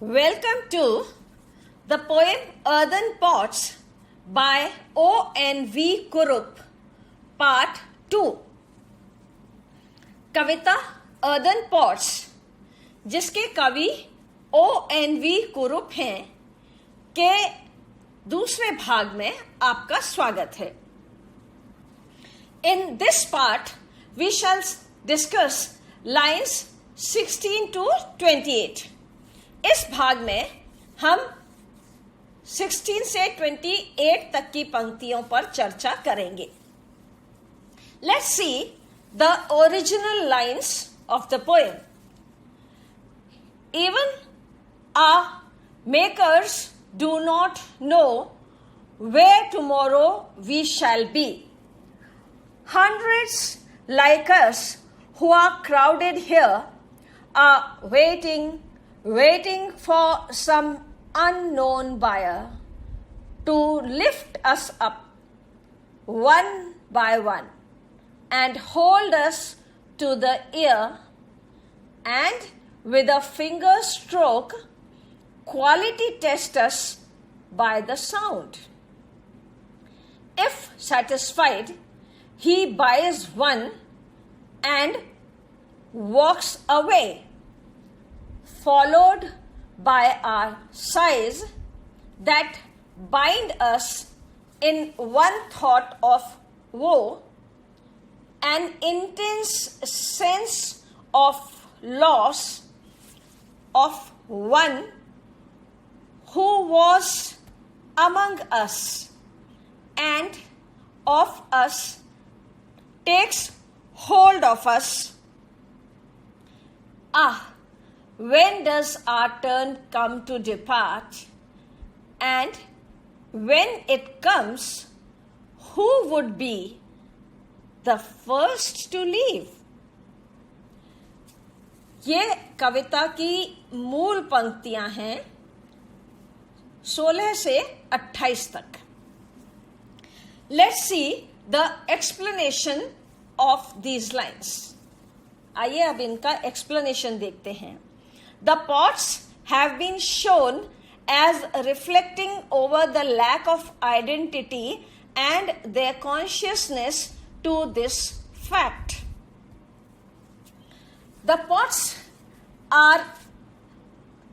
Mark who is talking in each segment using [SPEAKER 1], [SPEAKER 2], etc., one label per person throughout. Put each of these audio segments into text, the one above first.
[SPEAKER 1] Welcome to the poem Earthen Pots by O.N.V. Kurup, Part 2. Kavita earthen pots जिसके कवि O.N.V. कुरुप हैं के दूसरे भाग में आपका स्वागत है. In this part, we shall discuss lines 16 to 28. इस भाग में हम 16 से 28 तक की पंक्तियों पर चर्चा करेंगे. Let's see the original lines of the poem. Even our makers do not know where tomorrow we shall be. Hundreds like us who are crowded here are waiting for some unknown buyer to lift us up one by one and hold us to the ear and with a finger stroke quality test us by the sound. If satisfied, he buys one and walks away, followed by our sighs that bind us in one thought of woe, an intense sense of loss of one who was among us and of us takes hold of us. Ah, when does our turn come to depart? And when it comes, who would be the first to leave? ये कविता की मूल पंक्तियां हैं 16 से 28 तक. Let's see the explanation of these lines. आइए अब इनका explanation देखते हैं. The pots have been shown as reflecting over the lack of identity and their consciousness to this fact. The pots are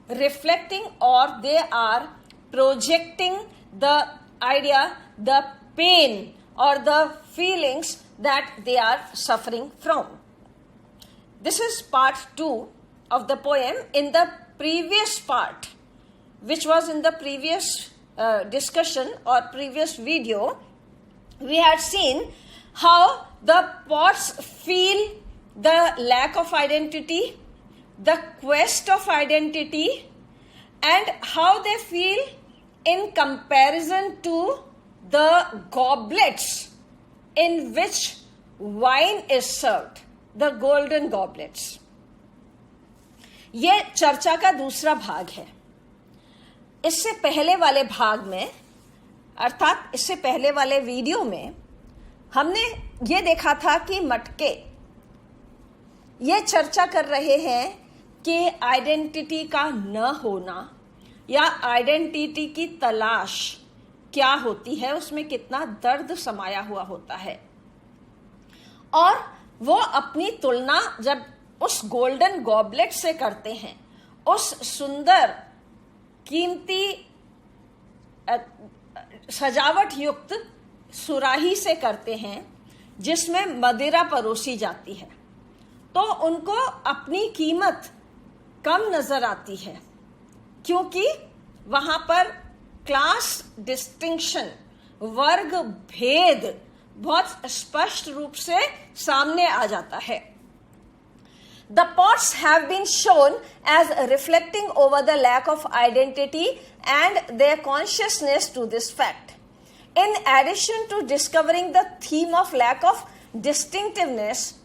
[SPEAKER 1] reflecting or they are projecting the idea, the pain or the feelings that they are suffering from. This is part 2 of the poem. In the previous part, which was in the previous discussion or previous video, we had seen how the pots feel the lack of identity, the quest of identity, and how they feel in comparison to the goblets in which wine is served, the golden goblets. ये चर्चा का दूसरा भाग है. इससे पहले वाले भाग में अर्थात इससे पहले वाले वीडियो में हमने ये देखा था कि मटके ये चर्चा कर रहे हैं कि आइडेंटिटी का न होना या आइडेंटिटी की तलाश क्या होती है, उसमें कितना दर्द समाया हुआ होता है. और वो अपनी तुलना जब उस गोल्डन गॉबलेट से करते हैं, उस सुंदर कीमती सजावट युक्त सुराही से करते हैं जिसमें मदिरा परोसी जाती है, तो उनको अपनी कीमत कम नजर आती है क्योंकि वहां पर क्लास डिस्टिंक्शन, वर्ग भेद बहुत स्पष्ट रूप से सामने आ जाता है. The pots have been shown as reflecting over the lack of identity and their consciousness to this fact. In addition to discovering the theme of lack of distinctiveness,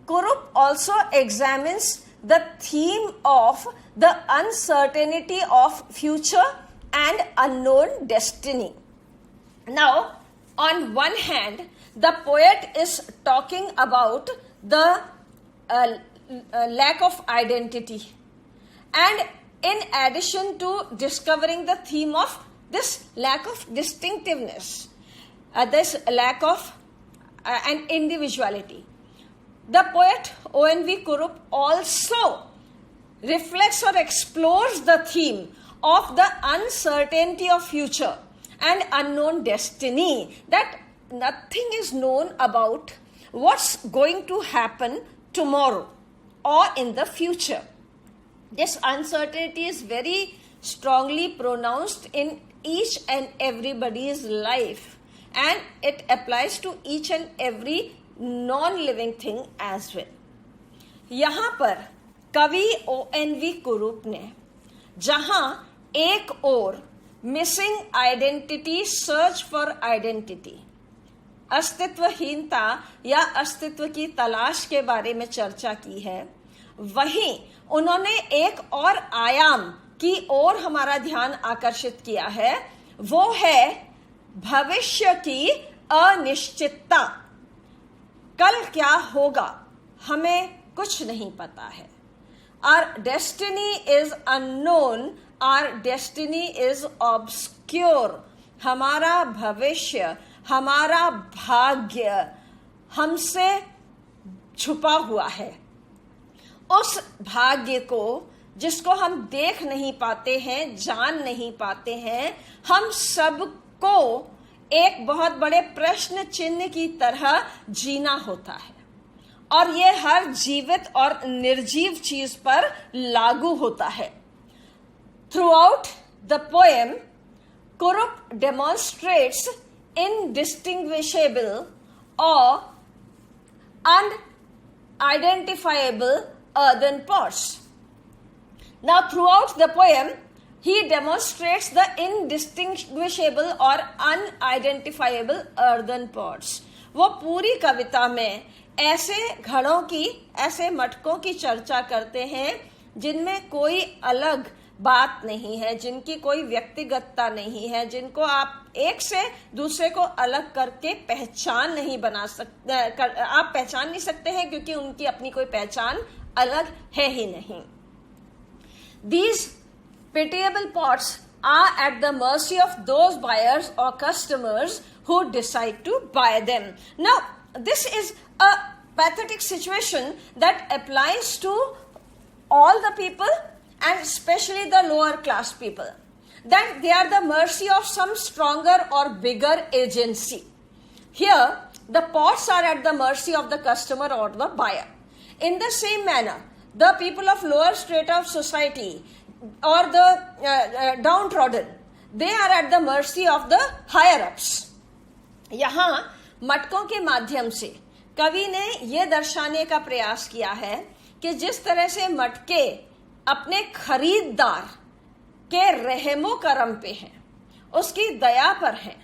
[SPEAKER 1] Kurup also examines the theme of the uncertainty of future and unknown destiny. Now, on one hand, the poet is talking about the lack of identity, and in addition to discovering the theme of this lack of distinctiveness, this lack of and individuality, the poet O.N.V. Kurup also reflects or explores the theme of the uncertainty of future and unknown destiny, that nothing is known about what's going to happen tomorrow or in the future. This uncertainty is very strongly pronounced in each and everybody's life, and it applies to each and every non-living thing as well. यहाँ पर कवि O.N.V. कुरूप ने जहां एक ओर missing identity, search for identity, अस्तित्वहीनता या अस्तित्व की तलाश के बारे में चर्चा की है, वहीं उन्होंने एक और आयाम की ओर हमारा ध्यान आकर्षित किया है, वो है भविष्य की अनिश्चितता। कल क्या होगा हमें कुछ नहीं पता है। Our destiny is unknown, our destiny is obscure. हमारा भविष्य, हमारा भाग्य हमसे छुपा हुआ है। उस भाग्य को जिसको हम देख नहीं पाते हैं, जान नहीं पाते हैं, हम सबको एक बहुत बड़े प्रश्न चिन्ह की तरह जीना होता है, और ये हर जीवित और निर्जीव चीज पर लागू होता है। Throughout the poem, Kurup demonstrates indistinguishable or unidentifiable earthen pots. Now, throughout the poem, he demonstrates the indistinguishable or unidentifiable earthen pots. वो पूरी कविता में ऐसे घड़ों की, ऐसे मटकों की चर्चा करते हैं जिनमें कोई अलग बात नहीं है, जिनकी कोई व्यक्तिगतता नहीं है, जिनको आप एक से दूसरे को अलग करके पहचान नहीं बना सकते, आप पहचान नहीं सकते हैं क्योंकि उनकी अपनी कोई पहचान अलग है ही नहीं। These pitiable pots are at the mercy of those buyers or customers who decide to buy them. Now, this is a pathetic situation that applies to all the people and especially the lower class people, that they are the mercy of some stronger or bigger agency. Here, the pots are at the mercy of the customer or the buyer. In the same manner, the people of lower strata of society or the downtrodden, they are at the mercy of the higher ups. यहाँ मटकों के माध्यम से कवि ने यह दर्शाने का प्रयास किया है कि जिस तरह से मटके अपने खरीददार के रहमो करम पे हैं, उसकी दया पर हैं,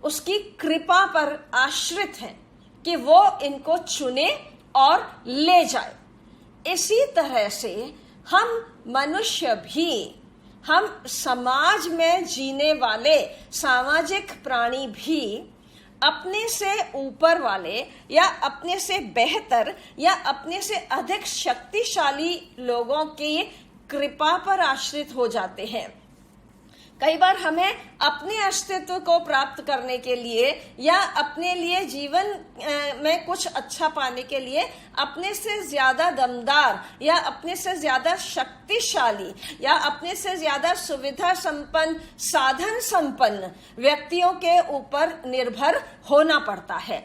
[SPEAKER 1] उसकी कृपा पर आश्रित हैं कि वो इनको चुने और ले जाए, इसी तरह से हम मनुष्य भी, हम समाज में जीने वाले सामाजिक प्राणी भी अपने से ऊपर वाले या अपने से बेहतर या अपने से अधिक शक्तिशाली लोगों की कृपा पर आश्रित हो जाते हैं। कई बार हमें अपने अस्तित्व को प्राप्त करने के लिए या अपने लिए जीवन में कुछ अच्छा पाने के लिए अपने से ज्यादा दमदार या अपने से ज्यादा शक्तिशाली या अपने से ज्यादा सुविधा संपन्न, साधन संपन्न व्यक्तियों के ऊपर निर्भर होना पड़ता है।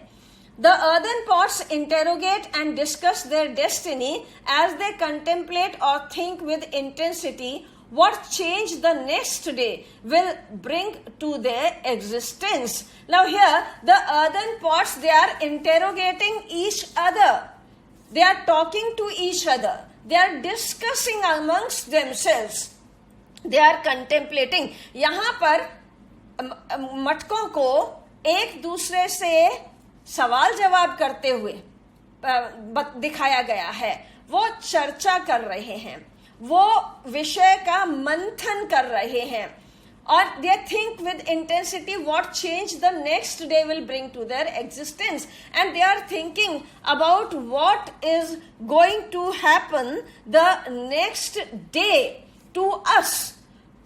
[SPEAKER 1] The earthen pots interrogate and discuss their destiny as they contemplate or think with intensity what change the next day will bring to their existence. Now here, the earthen pots, they are interrogating each other. They are talking to each other. They are discussing amongst themselves. They are contemplating. यहाँ पर मटकों को एक दूसरे से सवाल जवाब करते हुए दिखाया गया है। वो चर्चा कर रहे हैं, वो विषय का मंथन कर रहे हैं, और they think with intensity what change the next day will bring to their existence, and they are thinking about what is going to happen the next day to us,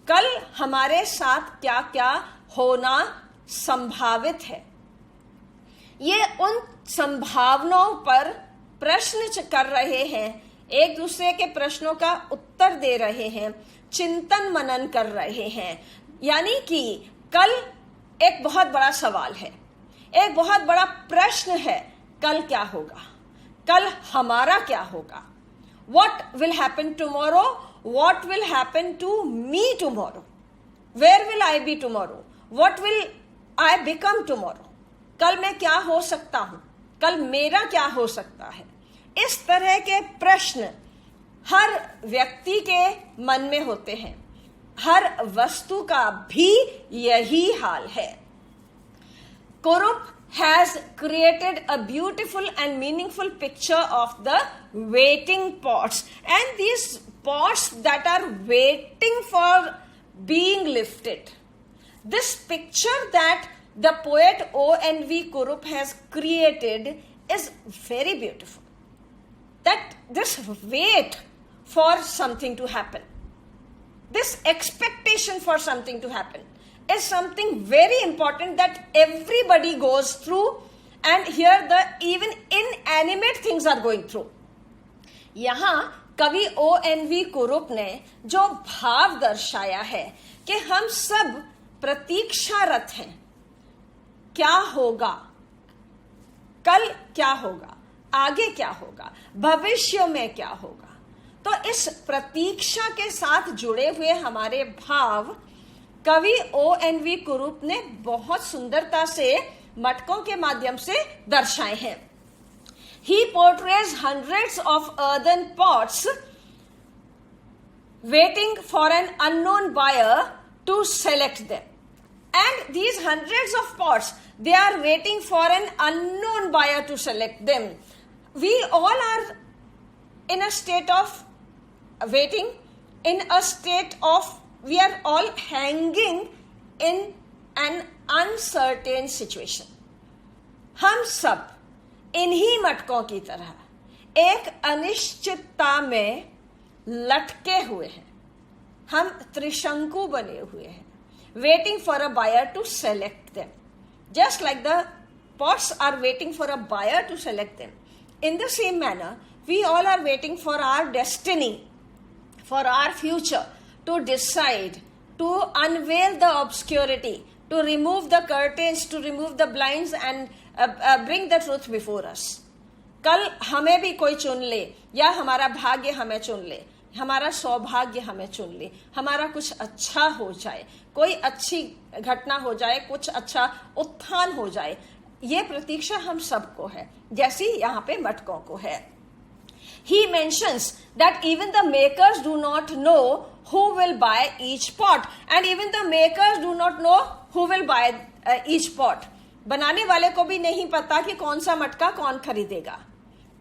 [SPEAKER 1] कल हमारे साथ क्या क्या होना संभावित है। ये उन संभावनाओं पर प्रश्न कर रहे हैं, एक दूसरे के प्रश्नों का उत्तर दे रहे हैं, चिंतन मनन कर रहे हैं। यानी कि कल एक बहुत बड़ा सवाल है, एक बहुत बड़ा प्रश्न है, कल क्या होगा, कल हमारा क्या होगा। What will happen tomorrow? What will happen to me tomorrow? Where will I be tomorrow? What will I become tomorrow? कल मैं क्या हो सकता हूं, कल मेरा क्या हो सकता है। इस तरह के प्रश्न हर व्यक्ति के मन में होते हैं, हर वस्तु का भी यही हाल है। कुरुप has created a beautiful and meaningful picture of the waiting pots, and these pots that are waiting for being lifted. This picture that the poet O.N.V. Kurup has created is very beautiful. That this wait for something to happen, this expectation for something to happen, is something very important that everybody goes through, and here the even inanimate things are going through. यहां कवि O.N.V. कुरुप ने जो भाव दर्शाया है कि हम सब प्रतीक्षारत हैं, क्या होगा, कल क्या होगा, आगे क्या होगा, भविष्य में क्या होगा। तो इस प्रतीक्षा के साथ जुड़े हुए हमारे भाव कवि O.N.V. कुरुप ने बहुत सुंदरता से मटकों के माध्यम से दर्शाए हैं। He portrays hundreds of earthen pots waiting for an unknown buyer to select them. And these hundreds of pots, they are waiting for an unknown buyer to select them. We all are in a state of waiting, in a state of we are all hanging in an uncertain situation. हम सब इन्हीं मटकों की तरह एक अनिश्चितता में लटके हुए हैं, हम त्रिशंकु बने हुए हैं, waiting for a buyer to select them. Just like the pots are waiting for a buyer to select them, in the same manner, we all are waiting for our destiny, for our future, to decide, to unveil the obscurity, to remove the curtains, to remove the blinds and bring the truth before us. कल हमें भी कोई चुन ले, या हमारा भाग्य हमें चुन ले, हमारा सौभाग्य हमें चुन ले, हमारा कुछ अच्छा हो जाए, कोई अच्छी घटना हो जाए, कुछ अच्छा उत्थान हो जाए, ये प्रतीक्षा हम सबको है, जैसी यहाँ पे मटकों को है। He mentions that even the makers do not know who will buy each pot, and even the makers do not know who will buy each pot. बनाने वाले को भी नहीं पता कि कौन सा मटका कौन खरीदेगा।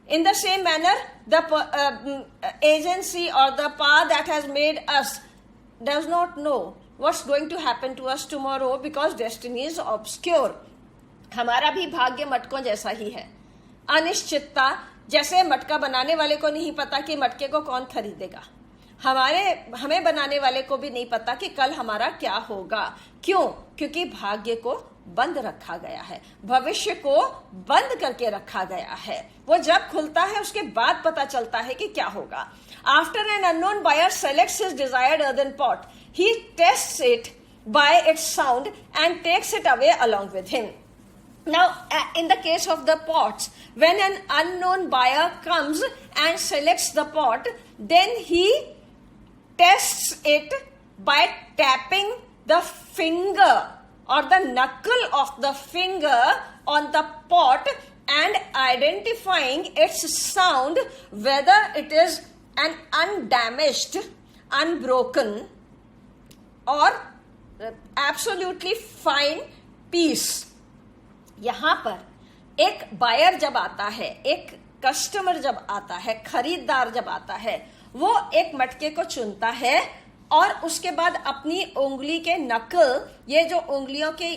[SPEAKER 1] In the same manner, the agency or the power that has made us does not know what's going to happen to us tomorrow, because destiny is obscure. हमारा भी भाग्य मटकों जैसा ही है, अनिश्चितता। जैसे मटका बनाने वाले को नहीं पता कि मटके को कौन खरीदेगा, हमें बनाने वाले को भी नहीं पता कि कल हमारा क्या होगा। क्यों? क्योंकि भाग्य को बंद रखा गया है, भविष्य को बंद करके रखा गया है। वो जब खुलता है उसके बाद पता चलता है कि क्या होगा। After an unknown buyer selects his desired earthen pot, he tests it by its sound and takes it away along with him. Now, in the case of the pots, when an unknown buyer comes and selects the pot, then he tests it by tapping the finger or the knuckle of the finger on the pot and identifying its sound, whether it is an undamaged, unbroken or absolutely fine piece. यहां पर एक buyer जब आता है, एक customer जब आता है, खरीदार जब आता है, वो एक मटके को चुनता है और उसके बाद अपनी उंगली के नकल, ये जो उंगलियों के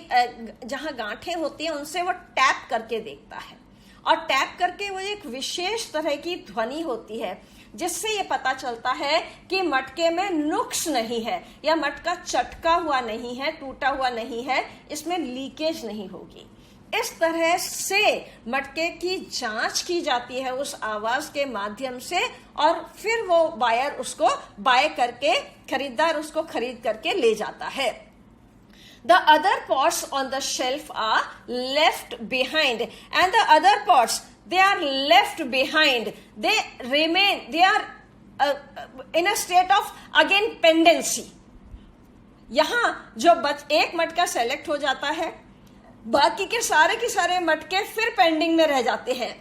[SPEAKER 1] जहां गांठें होती हैं, उनसे वो टैप करके देखता है। और टैप करके वो एक विशेष तरह की ध्वनि होती है जिससे ये पता चलता है कि मटके में नुक्स नहीं है या मटका चटका हुआ नहीं है, टूटा हुआ नहीं है, इसमें लीकेज नहीं होगी। इस तरह से मटके की जांच की जाती है उस आवाज के माध्यम से, और फिर वो बायर उसको बाय करके, खरीदार उसको खरीद करके ले जाता है। The other pots on the shelf are left behind, and the other pots, they are left behind. They remain, they are in a state of again pendency. यहां जो एक मटका सेलेक्ट हो जाता है, बाकी के सारे मटके फिर पेंडिंग में रह जाते हैं,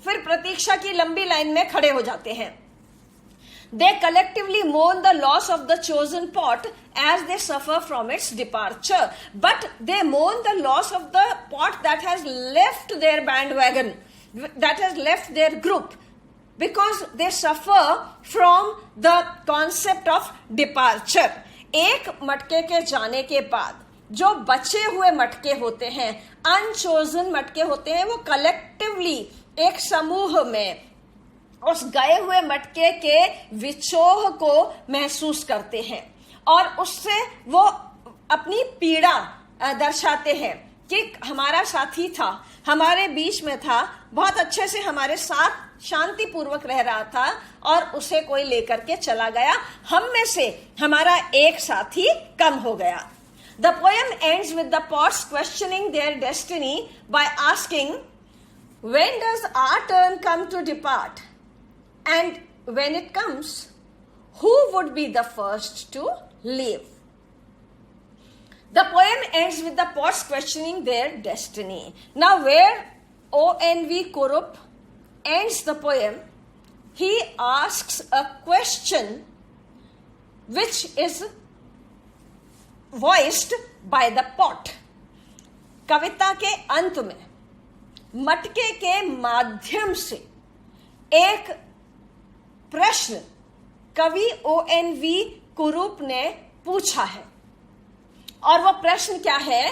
[SPEAKER 1] फिर प्रतीक्षा की लंबी लाइन में खड़े हो जाते हैं। They collectively mourn the loss of the chosen pot as they suffer from its departure. But they mourn the loss of the pot that has left their bandwagon, that has left their group, because they suffer from the concept of departure. एक मटके के जाने के बाद जो बचे हुए मटके होते हैं, अनचोजन मटके होते हैं, वो कलेक्टिवली एक समूह में उस गए हुए मटके के विचोह को महसूस करते हैं और उससे वो अपनी पीड़ा दर्शाते हैं कि हमारा साथी था, हमारे बीच में था, बहुत अच्छे से हमारे साथ शांतिपूर्वक रह रहा था और उसे कोई लेकर के चला गया, हम में से हमारा एक साथी कम हो गया। The poem ends with the pots questioning their destiny by asking, when does our turn come to depart? And when it comes, who would be the first to leave? The poem ends with the pots questioning their destiny. Now, where O.N.V. Kurup ends the poem, he asks a question which is voiced by the pot. कविता के अंत में मटके के माध्यम से एक प्रश्न कवि O.N.V. कुरूप ने पूछा है, और वो प्रश्न क्या है?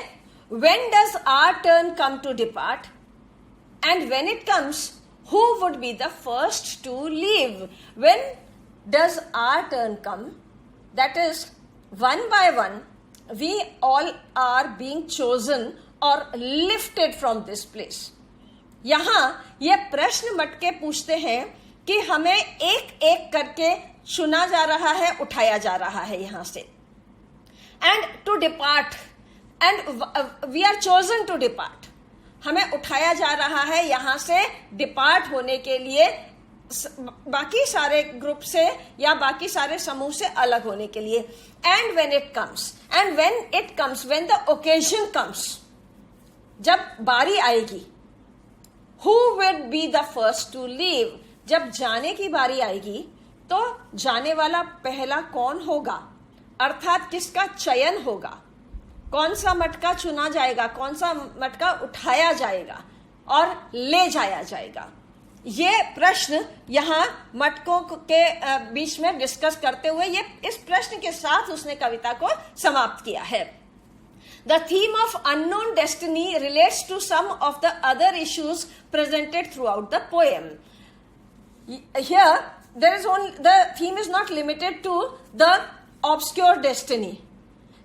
[SPEAKER 1] When does our turn come to depart? And when it comes, who would be the first to leave? When does our turn come? That is, one by one, we all are being chosen or lifted from this place. यहां ये प्रश्न मटके पूछते हैं कि हमें एक एक करके चुना जा रहा है, उठाया जा रहा है यहां से, and to depart, and we are chosen to depart, हमें उठाया जा रहा है यहां से डिपार्ट होने के लिए, बाकी सारे ग्रुप से या बाकी सारे समूह से अलग होने के लिए। And when it comes, and when it comes, when the occasion comes, जब बारी आएगी, who will be the first to leave, जब जाने की बारी आएगी तो जाने वाला पहला कौन होगा, अर्थात किसका चयन होगा, कौन सा मटका चुना जाएगा, कौन सा मटका उठाया जाएगा और ले जाया जाएगा। ये प्रश्न यहां मटकों के बीच में डिस्कस करते हुए ये इस प्रश्न के साथ उसने कविता को समाप्त किया है। The theme of unknown destiny relates to some of the other issues presented throughout the poem. Here, the theme is not limited to the obscure destiny.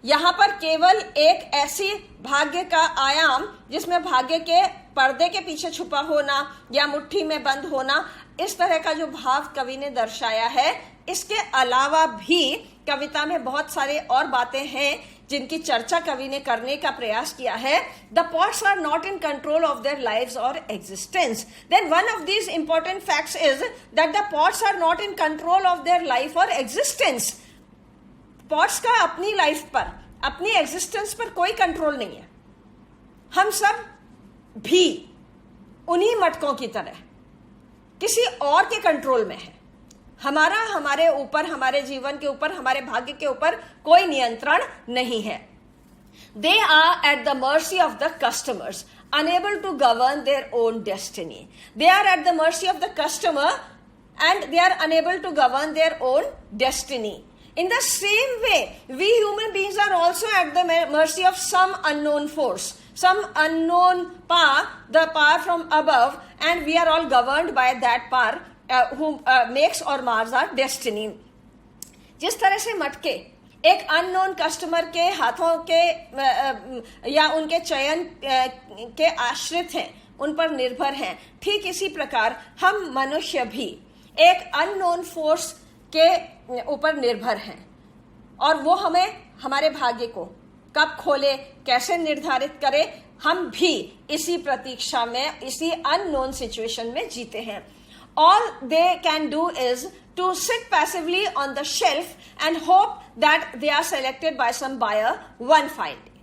[SPEAKER 1] यहां पर केवल एक ऐसी भाग्य का आयाम जिसमें भाग्य के पर्दे के पीछे छुपा होना या मुट्ठी में बंद होना, इस तरह का जो भाव कवि ने दर्शाया है, इसके अलावा भी कविता में बहुत सारे और बातें हैं जिनकी चर्चा कवि ने करने का प्रयास किया है। The poets are not in control of their lives और existence. Then one of these important facts is that the poets are not in control of their life और एग्जिस्टेंस। पॉट्स का अपनी लाइफ पर, अपनी एग्जिस्टेंस पर कोई control नहीं है। हम सब भी उन्हीं मटकों की तरह किसी और के कंट्रोल में है। हमारा हमारे ऊपर, हमारे जीवन के ऊपर, हमारे भाग्य के ऊपर कोई नियंत्रण नहीं है। They are at the mercy of the customers, unable to govern their own destiny. They are at the mercy of the customer and they are unable to govern their own destiny. In the same way, we human beings are also at the mercy of some unknown force, some unknown power, the power from above, and we are all governed by that power who makes or mars our destiny. जिस तरह से मटके एक unknown customer के हाथों के या उनके चयन के आश्रित हैं, उन पर निर्भर हैं, ठीक इसी प्रकार हम मनुष्य भी एक अननोन फोर्स के ऊपर निर्भर हैं और वो हमें हमारे भाग्य को कब खोले, कैसे निर्धारित करे, हम भी इसी प्रतीक्षा में, इसी अननोन सिचुएशन में जीते हैं. All they can do is to sit passively on the shelf and hope that they are selected by some buyer one fine day.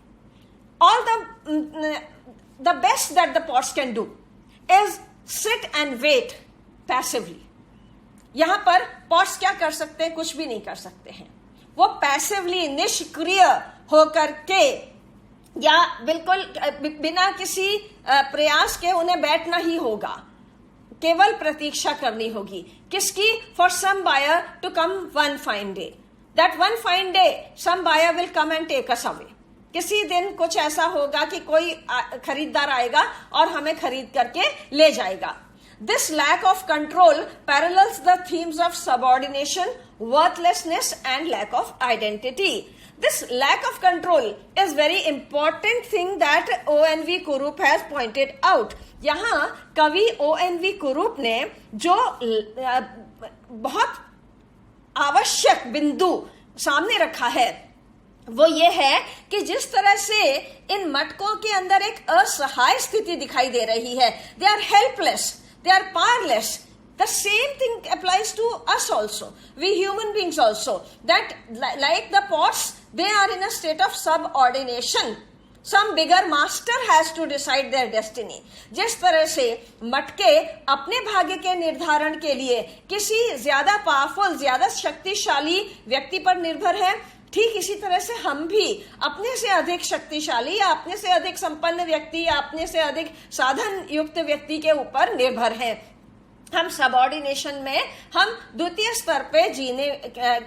[SPEAKER 1] All the best that the pots can do is sit and wait passively. यहाँ पर pots क्या कर सकते हैं? कुछ भी नहीं कर सकते हैं. वो पैसिवली, निष्क्रिय होकर के या बिल्कुल बिना किसी प्रयास के उन्हें बैठना ही होगा, केवल प्रतीक्षा करनी होगी. किसकी? For some buyer to come one fine day. That one fine day some buyer will come and take us away. किसी दिन कुछ ऐसा होगा कि कोई खरीदार आएगा और हमें खरीद करके ले जाएगा. This lack of control parallels the themes of subordination, worthlessness and lack of identity. This lack of control is very important thing that O.N.V. Kurup has pointed out. यहाँ कवि O.N.V. कुरूप ने जो बहुत आवश्यक बिंदु सामने रखा है वो ये है कि जिस तरह से इन मटकों के अंदर एक असहाय स्थिति दिखाई दे रही है, they are helpless, they are powerless. The same thing applies to us also, we human beings also, that like the pots, they are in a state of subordination. Some bigger master has to decide their destiny. जिस तरह से मटके अपने भाग्य के निर्धारण के लिए किसी ज्यादा पावरफुल, ज्यादा शक्तिशाली व्यक्ति पर निर्भर है, ठीक इसी तरह से हम भी अपने से अधिक शक्तिशाली या अपने से अधिक संपन्न व्यक्ति या अपने से अधिक साधन युक्त व्यक्ति के ऊपर निर्भर हैं. हम सबऑर्डिनेशन में, हम द्वितीय स्तर पे जीने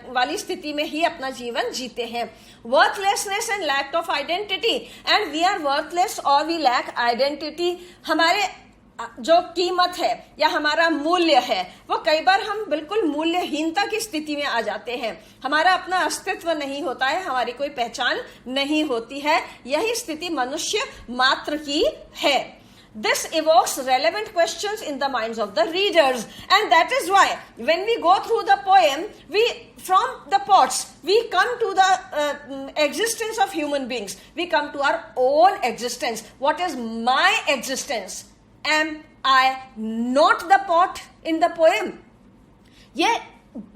[SPEAKER 1] वाली स्थिति में ही अपना जीवन जीते हैं. Worthlessness and lack of identity, and we are worthless और वी लैक आइडेंटिटी. हमारे जो कीमत है या हमारा मूल्य है वो कई बार हम बिल्कुल मूल्यहीनता की स्थिति में आ जाते हैं. हमारा अपना अस्तित्व नहीं होता है, हमारी कोई पहचान नहीं होती है. यही स्थिति मनुष्य मात्र की है. This evokes relevant questions in the minds of the readers, and that is why when we go through the poem, from the pots we come to the existence of human beings. We come to our own existence. What is my existence? Am I not the pot in the poem? ये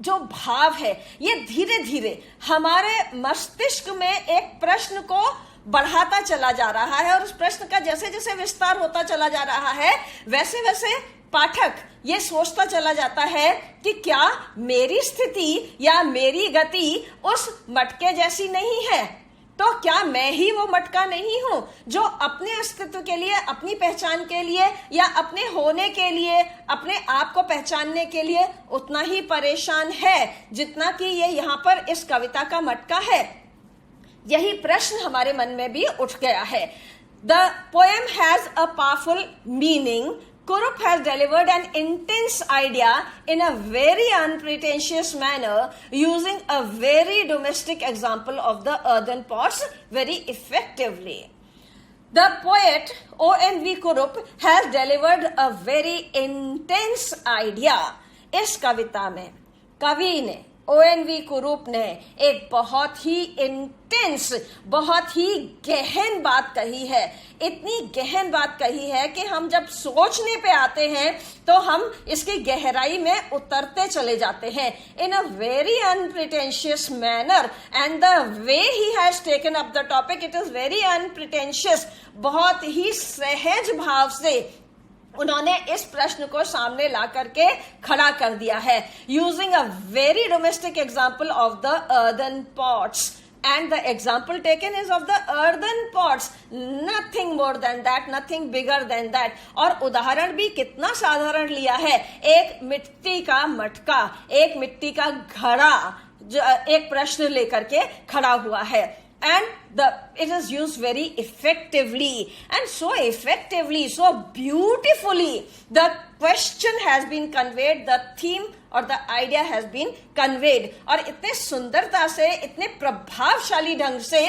[SPEAKER 1] जो भाव है ये धीरे धीरे हमारे मस्तिष्क में एक प्रश्न को बढ़ाता चला जा रहा है, और उस प्रश्न का जैसे जैसे विस्तार होता चला जा रहा है वैसे वैसे पाठक ये सोचता चला जाता है कि क्या मेरी स्थिति या मेरी गति उस मटके जैसी नहीं है? तो क्या मैं ही वो मटका नहीं हूं जो अपने अस्तित्व के लिए, अपनी पहचान के लिए या अपने होने के लिए, अपने आप को पहचानने के लिए उतना ही परेशान है जितना कि ये यहाँ पर इस कविता का मटका है? यही प्रश्न हमारे मन में भी उठ गया है. The poem has a powerful meaning. Kurup has delivered an intense idea in a very unpretentious manner, using a very domestic example of the earthen pots very effectively. The poet O.N.V. Kurup has delivered a very intense idea. इस कविता में कवि ने, O.N.V. कुरूप ने एक बहुत ही intense, बहुत ही गहन बात कही है. इतनी गहन बात कही है कि हम जब सोचने पे आते हैं तो हम इसकी गहराई में उतरते चले जाते हैं. In a very unpretentious manner, and the way he has taken up the topic, it is very unpretentious. बहुत ही सहज भाव से उन्होंने इस प्रश्न को सामने ला करके खड़ा कर दिया है. Using a very domestic example of the earthen pots, and the example taken is of the earthen pots, nothing more than that, nothing bigger than that. और उदाहरण भी कितना साधारण लिया है. एक मिट्टी का मटका, एक मिट्टी का घड़ा जो एक प्रश्न लेकर के खड़ा हुआ है. and it is used very effectively, and so effectively, so beautifully the question has been conveyed, the theme or the idea has been conveyed, और इतने सुंदरता से, इतने प्रभावशाली ढंग से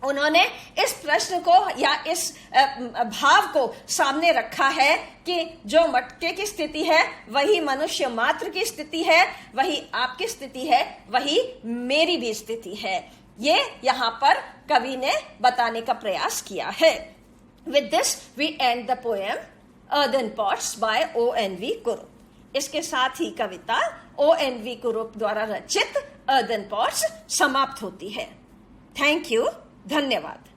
[SPEAKER 1] उन्होंने इस प्रश्न को या इस भाव को सामने रखा है कि जो मटके की स्थिति है वही मनुष्य मात्र की स्थिति है, वही आपकी स्थिति है, वही मेरी भी स्थिति है। ये यहाँ पर कवि ने बताने का प्रयास किया है। With this we end the poem Earthen Pots by O.N.V. Kurup। इसके साथ ही कविता O.N.V. कुरूप द्वारा रचित Earthen Pots समाप्त होती है। थैंक यू, धन्यवाद।